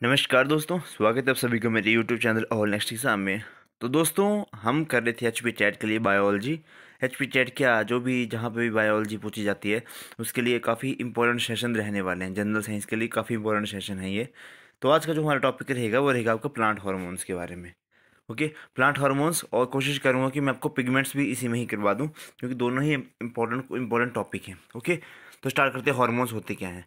नमस्कार दोस्तों, स्वागत है आप सभी को मेरे यूट्यूब चैनल और नेक्स्ट एग्जाम में। तो दोस्तों, हम कर रहे थे एचपी चैट के लिए बायोलॉजी। एचपी चैट क्या, जो भी जहाँ पे भी बायोलॉजी पूछी जाती है उसके लिए काफ़ी इंपॉर्टेंट सेशन रहने वाले हैं। जनरल साइंस के लिए काफ़ी इंपॉर्टेंट सेशन है ये। तो आज का जो हमारा टॉपिक रहेगा वो रहेगा आपका प्लांट हार्मोन्स के बारे में। ओके, प्लांट हार्मोन्स, और कोशिश करूँगा कि मैं आपको पिगमेंट्स भी इसी में ही करवा दूँ, क्योंकि दोनों ही इंपॉर्टेंट टॉपिक हैं। ओके, तो स्टार्ट करते हैं। हार्मोन्स होते क्या हैं?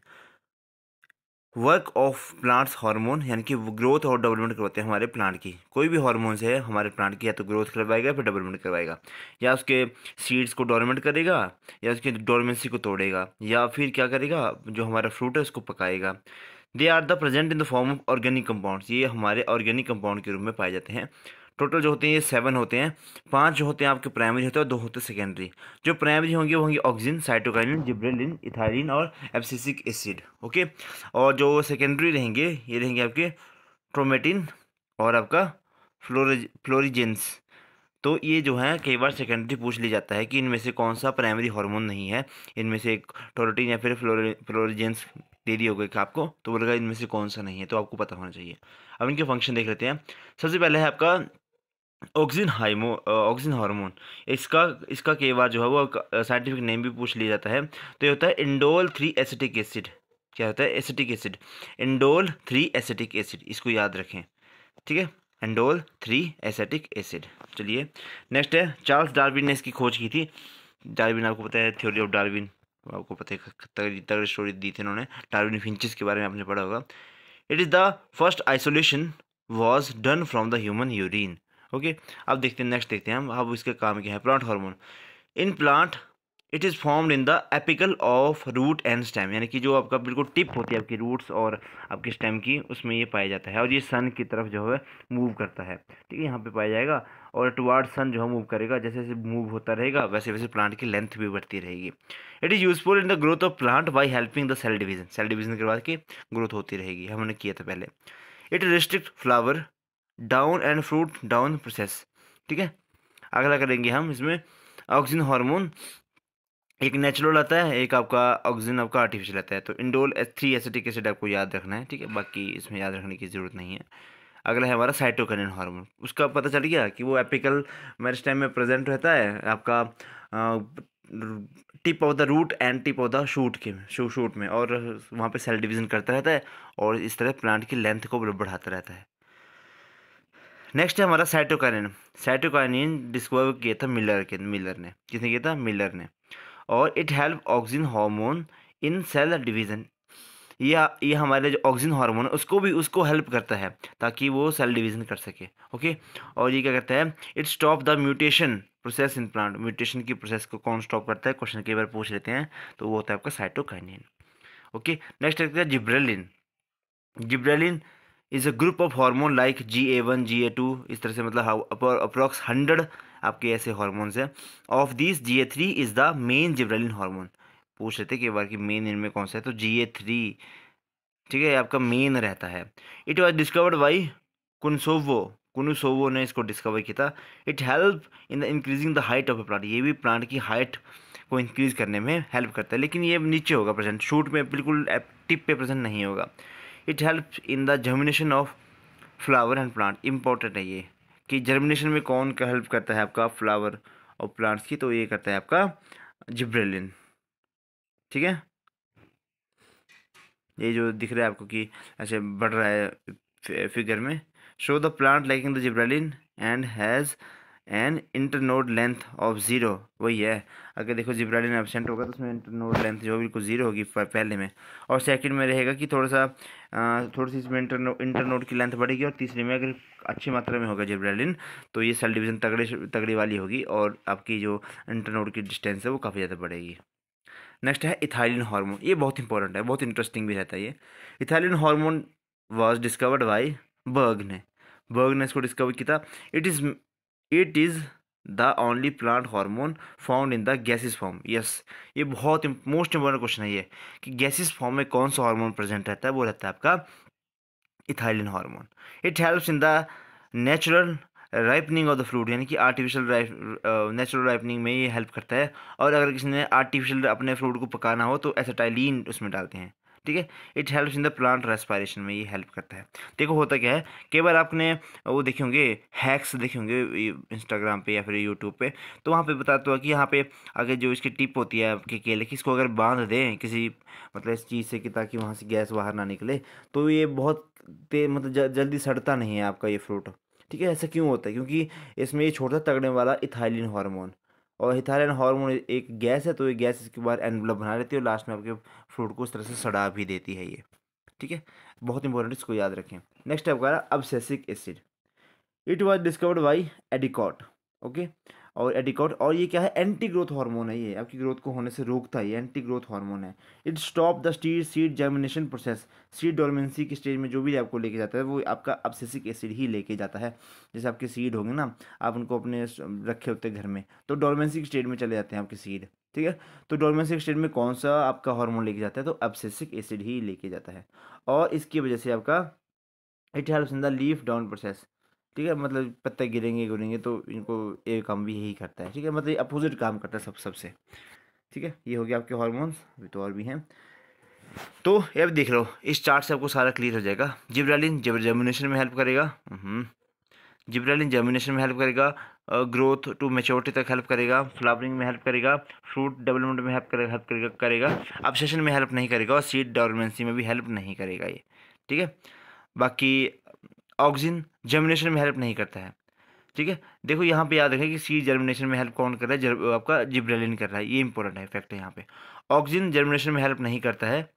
वर्क ऑफ प्लांट्स हार्मोन, यानी कि वो ग्रोथ और डेवलपमेंट करवाते हैं हमारे प्लांट की। कोई भी हार्मोन्स है हमारे प्लांट की, या तो ग्रोथ करवाएगा फिर डेवलपमेंट करवाएगा, या उसके सीड्स को डोरमेंट करेगा, या उसकी डोरमेंसी को तोड़ेगा, या फिर क्या करेगा, जो हमारा फ्रूट है उसको पकाएगा। They are the present in the form of organic compounds, ये हमारे ऑर्गेनिक कंपाउंड के रूप में पाए जाते हैं। टोटल जो होते हैं ये 7 होते हैं। 5 जो होते हैं आपके प्राइमरी होते हैं और 2 होते हैं सेकेंडरी। जो प्राइमरी होंगे वो होंगे ऑक्सीजन, साइटोकाइनिन, जिब्रेलिन, इथाइलिन और एब्सिसिक एसिड। ओके, और जो सेकेंडरी रहेंगे ये रहेंगे आपके क्रोमेटिन और आपका फ्लोरिजेंस। तो ये जो है कई बार सेकेंडरी पूछ लिया जाता है कि इनमें से कौन सा प्राइमरी हार्मोन नहीं है, इनमें से एक टोरोटिन या फिर फ्लोरिजेंस दे दी होगी आपको, तो बोलेगा इनमें से कौन सा नहीं है, तो आपको पता होना चाहिए। अब इनके फंक्शन देख लेते हैं। सबसे पहले है आपका ऑक्सीजन हार्मोन। इसका इसका कई बार जो है वो साइंटिफिक नेम भी पूछ लिया जाता है। तो ये होता है इंडोल 3 एसिटिक एसिड। क्या होता है? Acetic acid, indole 3 acetic acid, इसको याद रखें। ठीक है, इंडोल 3 एसिटिक एसिड। चलिए नेक्स्ट है, चार्ल्स डार्विन ने इसकी खोज की थी। डार्विन आपको पता है, थ्योरी ऑफ डार्विन आपको पता है, तगड़ी स्टोरी दी थी उन्होंने। डार्विन फिंचेस के बारे में आपने पढ़ा होगा। It is the first isolation was done from the human urine. Okay, अब देखते हैं, नेक्स्ट देखते हैं हम अब इसका काम क्या है। Plant hormone in plant, it is formed in the apical of root and stem, यानी कि जो आपका बिल्कुल टिप होती है आपकी रूट्स और आपकी स्टेम की, उसमें ये पाया जाता है। और ये सन की तरफ जो है मूव करता है। ठीक है, यहाँ पे पाया जाएगा, और टुवार्ड सन जो है मूव करेगा। जैसे जैसे मूव होता रहेगा वैसे वैसे प्लांट की लेंथ भी बढ़ती रहेगी। It is useful in the growth of plant by helping the cell division. Cell division के बाद की ग्रोथ होती रहेगी, हमने किया था पहले। It restrict flower down and fruit down process. ठीक है, अगला करेंगे हम इसमें। ऑक्सीजन हार्मोन एक नेचुरल आता है, एक आपका ऑक्सीजन आपका आर्टिफिशियल आता है। तो इंडोल 3 एसिटिक एसिड आपको याद रखना है। ठीक है, बाकी इसमें याद रखने की ज़रूरत नहीं है। अगला है हमारा साइटोकिनिन हार्मोन। उसका पता चल गया कि वो एपिकल मेरिस्टेम में प्रेजेंट रहता है आपका tip of the root and tip of the shoot के शूट में, और वहाँ पे सेल डिवीजन करता रहता है, और इस तरह प्लांट की लेंथ को बढ़ाता रहता है। नेक्स्ट है हमारा साइटोकाइनिन। साइटोकाइनिन डिस्कवर किया था मिलर ने। किसने किया था? मिलर ने। और it help oxygen hormone in cell division. ये हमारे जो ऑक्सीजन हार्मोन है उसको हेल्प करता है, ताकि वो सेल डिवीजन कर सके। ओके, और ये क्या करता है? It stop the mutation process in plant. Mutation की प्रोसेस को कौन स्टॉप करता है? क्वेश्चन कई बार पूछ लेते हैं, तो वो होता है आपका साइटोकाइनिन। ओके, नेक्स्ट है gibberellin. Gibberellin is a group of hormone like GA1 GA2, इस तरह से, मतलब अप्रॉक्स 100 आपके ऐसे हार्मोन्स हैं। Of this GA3 is the main gibberellin hormone. पूछ लेते कई बार कि मेन इनमें कौन सा है, तो GA3 ठीक है आपका मेन रहता है। It was discovered by Kurosawa. Kurosawa ने इसको डिस्कवर किया था। It help in the increasing the height of a plant. ये भी प्लांट की हाइट को इंक्रीज करने में हेल्प करता है, लेकिन ये नीचे होगा प्रेजेंट, शूट में बिल्कुल टिप पे प्रेजेंट नहीं होगा। It help in the germination of flower and plant. Important है ये कि जर्मिनेशन में कौन का हेल्प करता है आपका फ्लावर और प्लांट्स की, तो ये करता है आपका जिब्रेलिन। ठीक है, ये जो दिख रहा है आपको कि ऐसे बढ़ रहा है फिगर में, show the plant liking the gibberellin and has an internode length of 0। वही है, अगर देखो जिब्रेलिन एब्सेंट होगा तो उसमें इंटरनोड लेंथ जो बिल्कुल 0 होगी पहले में, और सेकंड में रहेगा कि थोड़ी सी इसमें इंटरनोड की लेंथ बढ़ेगी, और तीसरे में अगर अच्छी मात्रा में होगा जिब्रेलिन तो ये सेल डिवीजन तगड़ी वाली होगी, और आपकी जो इंटरनोड की डिस्टेंस है वो काफ़ी ज़्यादा बढ़ेगी। नेक्स्ट है इथाइलिन हार्मोन। ये बहुत इंपॉर्टेंट है, बहुत इंटरेस्टिंग भी रहता है ये। Ethylene hormone was discovered by Burg ने इसको डिस्कवर किया था। It is the only plant hormone found in the gases form. Yes, ये बहुत मोस्ट इंपॉर्टेंट क्वेश्चन है ये, कि गैसिस फॉर्म में कौन सा हार्मोन प्रेजेंट रहता है? वो रहता है आपका ethylene hormone. It helps in the natural ripening of the fruit, यानी कि आर्टिफिशियल नेचुरल राइपनिंग में ये हेल्प करता है। और अगर किसी ने आर्टिफिशियल अपने फ्रूट को पकाना हो तो एसिटाइलिन उसमें डालते हैं। ठीक है। It helps in the plant respiration में ये हेल्प करता है। देखो होता क्या है, कई बार आपने वो देखे होंगे, हैक्स देखे होंगे इंस्टाग्राम पे या फिर यूट्यूब पे, तो वहाँ पे बताते हो कि यहाँ पे अगर जो इसकी टिप होती है आपके केले की, इसको अगर बांध दें किसी मतलब इस चीज़ से कि ताकि वहाँ से गैस बाहर ना निकले, तो ये बहुत मतलब जल्दी सड़ता नहीं है आपका ये फ्रूट। ठीक है, ऐसा क्यों होता है? क्योंकि इसमें ये छोटा तगड़े वाला इथाइलिन हार्मोन, और इथाइलिन हार्मोन एक गैस है, तो ये गैस इसके बाद एनवलप बना लेती है और लास्ट में आपके फ्रूट को उस तरह से सड़ा भी देती है ये। ठीक है, बहुत इंपॉर्टेंट, इसको याद रखें। नेक्स्ट है आपका abscisic acid. It was discovered by Addicott. Okay, और एडिकॉट, और ये क्या है? एंटी ग्रोथ हार्मोन है, ये आपकी ग्रोथ को होने से रोकता है, ये एंटी ग्रोथ हार्मोन है। It stop the seed germination process. Seed dormancy की स्टेज में जो भी आपको लेके जाता है वो आपका अब्सेसिक एसिड ही लेके जाता है। जैसे आपके सीड होंगे ना, आप उनको अपने रखे होते हैं घर में, तो डोरमेंसी की स्टेज में चले जाते हैं आपके सीड। ठीक है, तो डोरमेंसी की स्टेज में कौन सा आपका हार्मोन लेके जाता है? तो अब्सेसिक एसिड ही लेके जाता है, और इसकी वजह से आपका it helps in the leaf down process. ठीक है, मतलब पत्ते गिरेंगे गिरेंगे तो इनको ये काम भी यही करता है। ठीक है, मतलब अपोजिट काम करता है सबसे। ठीक है, ये हो गया आपके हॉर्मोन्स, अभी तो और भी हैं। तो ये अब देख लो, इस चार्ट से आपको सारा क्लियर हो जाएगा। जिब्रालिन जर्मिनेशन में हेल्प करेगा, जिब्रालिन जर्मिनेशन में हेल्प करेगा, ग्रोथ टू मेच्योरिटी तक हेल्प करेगा, फ्लावरिंग में हेल्प करेगा, फ्रूट डेवलपमेंट में हेल्प करेगा, अब्सेशन में हेल्प नहीं करेगा, और सीड डोरमेंसी में भी हेल्प नहीं करेगा ये। ठीक है, बाकी ऑक्सिन जर्मिनेशन में हेल्प नहीं करता है। ठीक है, देखो यहाँ पे याद रखें कि सीड जर्मिनेशन में हेल्प कौन कर रहा है? आपका जिब्रेलिन कर रहा है, ये इंपॉर्टेंट है, फैक्ट है यहाँ पे। ऑक्सिन जर्मिनेशन में हेल्प नहीं करता है।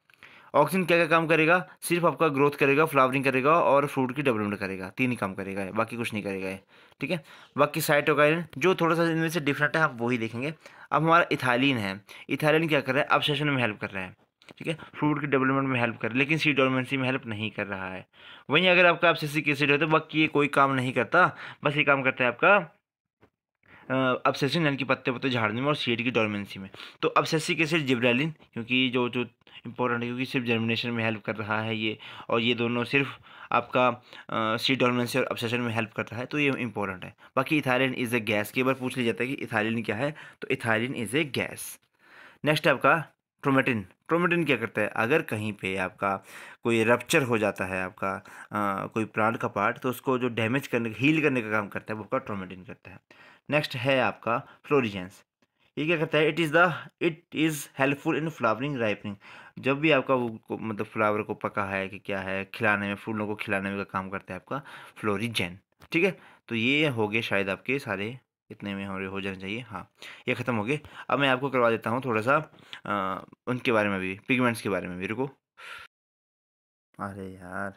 ऑक्सिन क्या क्या काम करेगा? सिर्फ आपका ग्रोथ करेगा, फ्लावरिंग करेगा और फ्रूट की डेवलपमेंट करेगा, तीन ही काम करेगा है, बाकी कुछ नहीं करेगा है। ठीक है, बाकी साइटोकाइन जो थोड़ा सा इनमें से डिफरेंट है, आप वही देखेंगे। अब हमारा इथाइलिन है, इथाइलिन क्या कर रहा है? अब्सेशन में हेल्प कर रहा है। ठीक है, फ्रूट की डेवलपमेंट में हेल्प कर रहा है, लेकिन सीड डोरमेंसी में हेल्प नहीं कर रहा है। वहीं अगर आपका अब्सेसिक एसिड है तो बाकी ये कोई काम नहीं करता, बस ये काम करता है आपका अब्सेसिन यानी कि पत्ते पत्ते झाड़ने में और सीड की डोरमेंसी में। तो अब्सेसिक एसिड जिब्रेलिन, क्योंकि जो जो इंपॉर्टेंट है, क्योंकि सिर्फ जर्मिनेशन में हेल्प कर रहा है ये, और ये दोनों सिर्फ आपका सीड डोरमेंसी और अब्सेशन में हेल्प करता है, तो ये इंपॉर्टेंट है। बाकी इथाइलिन इज ए गैस, कई बार पूछ लिया जाता है कि इथाइलिन क्या है, तो ethylene is a gas. Next है आपका ट्रोमेटिन। ट्रोमेटिन क्या करता है? अगर कहीं पे आपका कोई रप्चर हो जाता है आपका कोई प्लांट का पार्ट, तो उसको जो डैमेज करने हील करने का काम करता है वो आपका ट्रोमेटिन करता है। नेक्स्ट है आपका फ्लोरिजेंस। ये क्या करता है? It is helpful in flowering ripening. जब भी आपका मतलब फ्लावर को पका है कि क्या है, खिलाने में, फूलों को खिलाने में का काम करता है आपका फ्लोरिजेन। ठीक है, तो ये हो गए शायद आपके सारे, इतने में हो जाने चाहिए। हाँ, ये ख़त्म हो गए। अब मैं आपको करवा देता हूँ थोड़ा सा उनके बारे में भी, पिगमेंट्स के बारे में भी। रुको, अरे यार,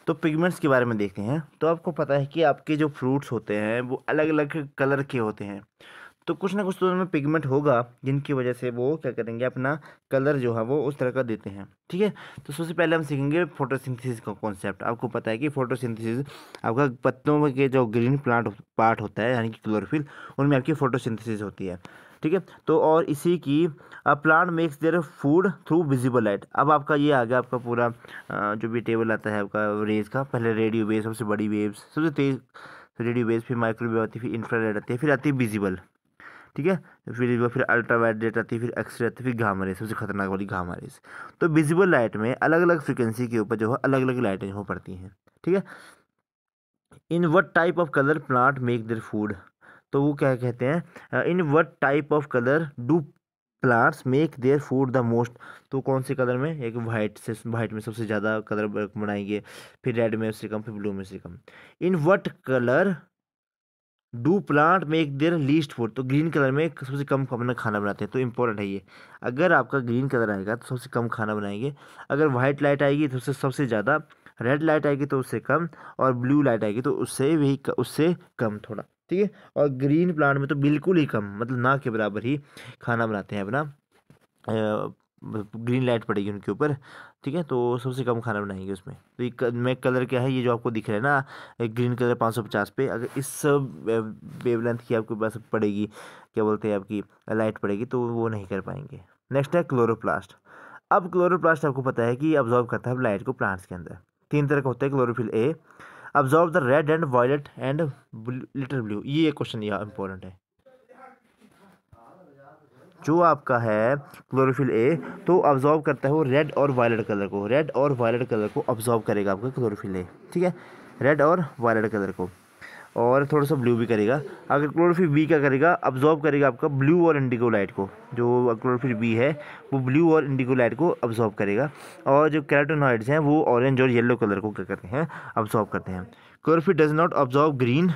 तो पिगमेंट्स के बारे में देखते हैं। तो आपको पता है कि आपके जो फ्रूट्स होते हैं वो अलग अलग कलर के होते हैं, तो कुछ ना कुछ तो उनमें पिगमेंट होगा जिनकी वजह से वो क्या करेंगे, अपना कलर जो है वो उस तरह का देते हैं। ठीक है, तो सबसे पहले हम सीखेंगे फोटोसिंथेसिस का कॉन्सेप्ट। आपको पता है कि फोटोसिंथेसिस आपका पत्तों के जो ग्रीन प्लांट पार्ट होता है यानी कि क्लोरोफिल, उनमें आपकी फोटोसिंथेसिस होती है। ठीक है, तो और इसी की plant makes their food through visible light. अब आपका ये आ गया आपका पूरा जो भी टेबल आता है आपका रेज का, पहले रेडियो वेव सबसे बड़ी वेव्स, सबसे तेज रेडियो वेव्स, फिर माइक्रोवेव आती है, फिर इंफ्रारेड आती है, फिर आती है विजिबल। ठीक है, फिर अल्ट्रावायलेट आती है, फिर एक्सरे आती है, फिर गामा रेज, सबसे खतरनाक वाली गामा रेज। तो विजिबल लाइट में अलग अलग फ्रिक्वेंसी के ऊपर जो है अलग अलग लाइटें जो पड़ती हैं। ठीक है, in what type of colour plant make their food. तो वो क्या कहते हैं, in what type of colour do plants make their food the most. तो कौन से कलर में? एक वाइट में सबसे ज़्यादा कलर बनाएंगे, फिर रेड में उससे कम, फिर ब्लू में से कम। In what colour do plant make their least food. तो ग्रीन कलर में सबसे कम अपना खाना बनाते हैं, तो इंपॉर्टेंट है ये। अगर आपका ग्रीन कलर आएगा तो सबसे कम खाना बनाएंगे, अगर वाइट लाइट आएगी तो उससे सबसे ज़्यादा, रेड लाइट आएगी तो उससे कम, और ब्लू लाइट आएगी तो उससे कम थोड़ा। ठीक है। और ग्रीन प्लांट में तो बिल्कुल ही कम, मतलब ना के बराबर ही खाना बनाते हैं अपना, ग्रीन लाइट पड़ेगी उनके ऊपर, ठीक है। तो सबसे कम खाना बनाएंगे उसमें। तो ये में कलर क्या है, ये जो आपको दिख रहा है ना ग्रीन कलर 550 पे, अगर इस वेवलेंथ की आपके पास पड़ेगी, क्या बोलते हैं, आपकी लाइट पड़ेगी, तो वो नहीं कर पाएंगे। नेक्स्ट है क्लोरोप्लास्ट। अब क्लोरोप्लास्ट आपको पता है कि अब्जॉर्व करता है लाइट को प्लांट्स के अंदर। तीन तरह का होता है chlorophyll A, absorb the red and violet and little blue. ये क्वेश्चन यहाँ इंपॉर्टेंट है। जो आपका है क्लोरोफिल ए, तो अब्जॉर्व करता है वो रेड और वायलेट कलर को, रेड और वायलेट कलर को अब्जॉर्व करेगा आपका क्लोरोफिल ए, ठीक है। रेड और वायलेट कलर को, और थोड़ा सा ब्लू भी करेगा। अगर क्लोरोफिल बी क्या करेगा, अब्जॉर्व करेगा आपका ब्लू और इंडिगो लाइट को। जो क्लोरोफिल बी है वो ब्लू और इंडिगो लाइट को अब्जॉर्व करेगा। और जो कैरोटेनॉइड्स हैं वो ऑरेंज और येलो कलर को क्या करते हैं, अब्जॉर्व करते हैं। Chlorophyll does not absorb green,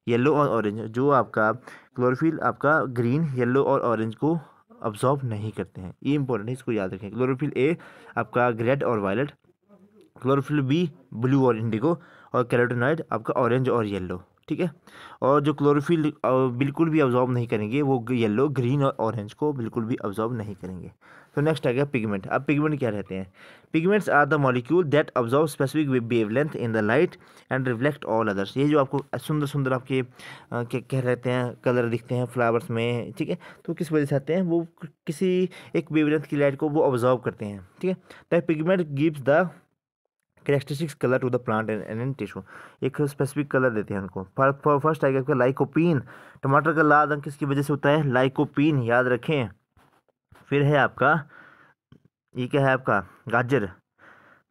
yellow और ऑरेंज। जो आपका क्लोरोफिल आपका ग्रीन, येलो और ऑरेंज को अब्जॉर्ब नहीं करते हैं, ये इंपॉर्टेंट है, इसको याद रखें। क्लोरोफिल ए आपका रेड और वायलेट, क्लोरोफिल बी ब्लू और इंडिगो, और कैरोटीनॉइड आपका ऑरेंज और येलो, ठीक है। और जो क्लोरोफिल बिल्कुल भी अब्जॉर्ब नहीं करेंगे वो येलो, ग्रीन और ऑरेंज को बिल्कुल भी अब्जॉर्ब नहीं करेंगे। तो नेक्स्ट आ गया पिगमेंट। अब पिगमेंट क्या रहते हैं? Pigments are the molecule that absorb specific wavelength in the light and reflect all others. ये जो आपको सुंदर सुंदर आपके क्या कह रहते हैं कलर दिखते हैं फ्लावर्स में, ठीक है, तो किस वजह से आते हैं, वो किसी एक वेवलेंथ की लाइट को वो ऑब्जॉर्व करते हैं, ठीक है। The pigment gives the characteristics colour to the plant and tissue. एक स्पेसिफिक कलर देते हैं उनको। फर्स्ट आएगा आपका लाइकोपीन। टमाटर का लाल रंग किसकी वजह से होता है? लाइकोपीन, याद रखें। फिर है आपका, ये क्या है आपका, गाजर।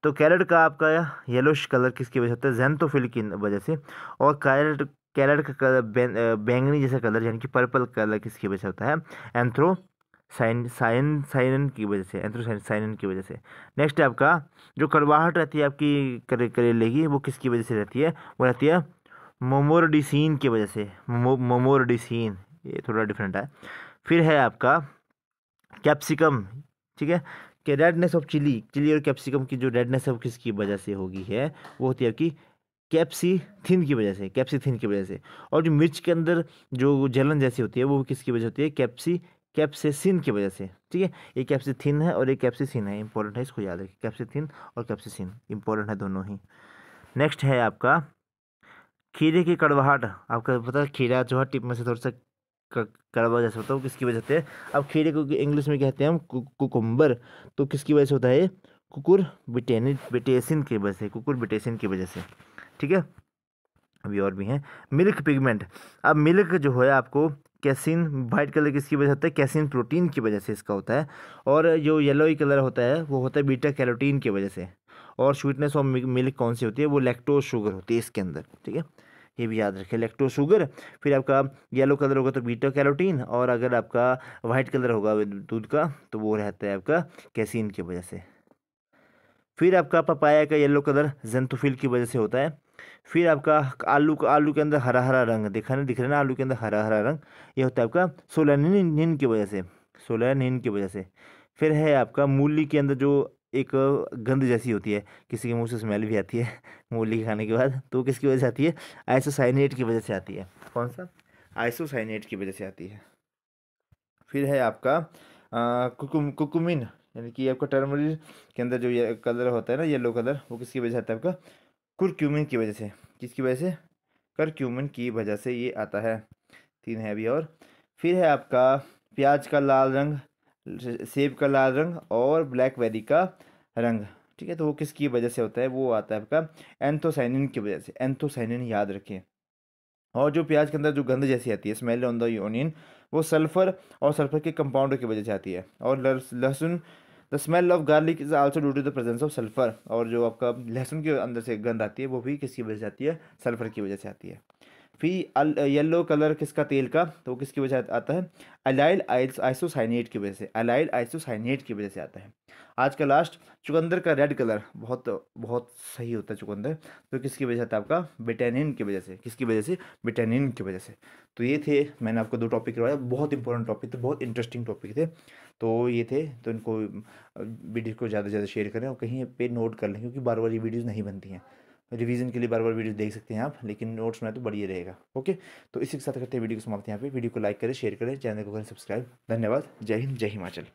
तो कैरेट का आपका येलोश कलर किसकी वजह से होता है? जेंथोफिल की वजह से। और कैरेट कैरेट का कलर बैंगनी जैसा कलर यानी कि पर्पल कलर किसकी वजह से होता है? एंथ्रो साइनन की वजह से, एंथ्रोसाइनन की वजह से। नेक्स्ट है आपका, जो कड़वाहट रहती है आपकी करेले की, वो किसकी वजह से रहती है? वो रहती है मोमोरडिसिन की वजह से। मोमोरडिसिन, ये थोड़ा डिफरेंट है। फिर है आपका कैप्सिकम, ठीक है। कि रेडनेस ऑफ चिली, चिली और कैप्सिकम की जो रेडनेस है वो किसकी वजह से होगी है? वो होती है आपकी कैप्सिथिन की वजह से, कैप्सिथिन की वजह से। और जो मिर्च के अंदर जो जलन जैसी होती है वो किसकी वजह होती है? कैप्सेसिन की वजह से, ठीक है। एक कैप्सिथिन है और एक कैप्सिसिन है, इंपॉर्टेंट है, इसको याद रखिए। कैप्सिथिन और कैप्सिसिन इंपॉर्टेंट है दोनों ही। नेक्स्ट है आपका खीरे की कड़वाहट। आपका पता है खीरा जो है टिप में से थोड़ा सा कड़वा जैसा होता है, वो किसकी वजह से? अब खीरे को इंग्लिश में कहते हैं हम कुकुम्बर, तो किसकी वजह से होता है? कुकुर बिटेसिन की वजह से, कुकुर बिटेसिन की वजह से, ठीक है। अभी और भी हैं। Milk pigment. अब मिल्क जो है आपको कैसीन, वाइट कलर किसकी वजह से होता है? कैसीन प्रोटीन की वजह से इसका होता है। और जो येलोई कलर होता है वो होता है बीटा कैरोटीन की वजह से। और स्वीटनेस ऑफ मिल्क कौन सी होती है? वो लैक्टोज शुगर होती है इसके अंदर, ठीक है। ये भी याद रखें, लैक्टोज शुगर। फिर आपका येलो कलर होगा तो बीटा कैरोटीन, और अगर आपका वाइट कलर होगा दूध का तो वो रहता है आपका कैसीन की वजह से। फिर आपका पपाया का येलो कलर जेंथोफिल की वजह से होता है। फिर आपका आलू के अंदर हरा हरा रंग दिख रहा है ना, आलू के अंदर हरा हरा रंग, ये होता है आपका सोलानिन की वजह से, सोलानिन की वजह से। फिर है आपका मूली के अंदर जो एक गंध जैसी होती है, किसी के मुंह से स्मेल भी आती है मूली खाने के बाद, तो किसकी वजह से आती है? आइसोसाइनेट की वजह से आती है। कौन सा? आइसोसाइनेट की वजह से आती है। फिर है आपका कुकुमिन, यानी कि आपका टर्मरिक के अंदर जो ये कलर होता है ना, येलो कलर, वो किसकी वजह से आता है? आपका कुरक्यूमिन की वजह से। किसकी वजह से? करक्यूमिन की वजह से ये आता है। तीन है अभी और। फिर है आपका प्याज का लाल रंग, सेब का लाल रंग, और ब्लैकबेरी का रंग, ठीक है। तो वो किसकी वजह से होता है? वो आता है आपका एंथोसाइनिन की वजह से। एंथोसाइनिन याद रखें। और जो प्याज के अंदर जो गंध जैसी आती है, स्मेल ऑन द ओनियन, वो सल्फर और सल्फर के कंपाउंड की वजह से आती है। और लहसुन, the smell of garlic is also due to the presence of sulphur. और जो आपका लहसुन के अंदर से गंध आती है वो भी किसकी वजह से आती है? सल्फर की वजह से आती है। फिर येलो कलर किसका तेल का, तो वो किसकी वजह से आता है? अलाइल आइसोसाइनेट की वजह से, अलाइल आइसोसाइनेट की वजह से आता है। आज का लास्ट, चुकंदर का रेड कलर बहुत बहुत सही होता है चुकंदर, तो किसकी वजह से आता है? आपका विटामिन की वजह से। किसकी वजह से? विटामिन की वजह से। तो ये थे, मैंने आपको दो टॉपिक करवाया, बहुत इंपॉर्टेंट टॉपिक थे, बहुत इंटरेस्टिंग टॉपिक थे। तो ये थे, तो इनको वीडियो को ज़्यादा से ज़्यादा शेयर करें और कहीं पे नोट कर लें, क्योंकि बार बार ये वीडियोज़ नहीं बनती हैं। रिवीजन के लिए बार बार वीडियो देख सकते हैं आप, लेकिन नोट्स में तो बढ़िया रहेगा। ओके, तो इसी के साथ करते हैं वीडियो को समाप्त यहाँ पे। वीडियो को लाइक करें, शेयर करें, चैनल को करें सब्सक्राइब। धन्यवाद। जय हिंद, जय हिमाचल।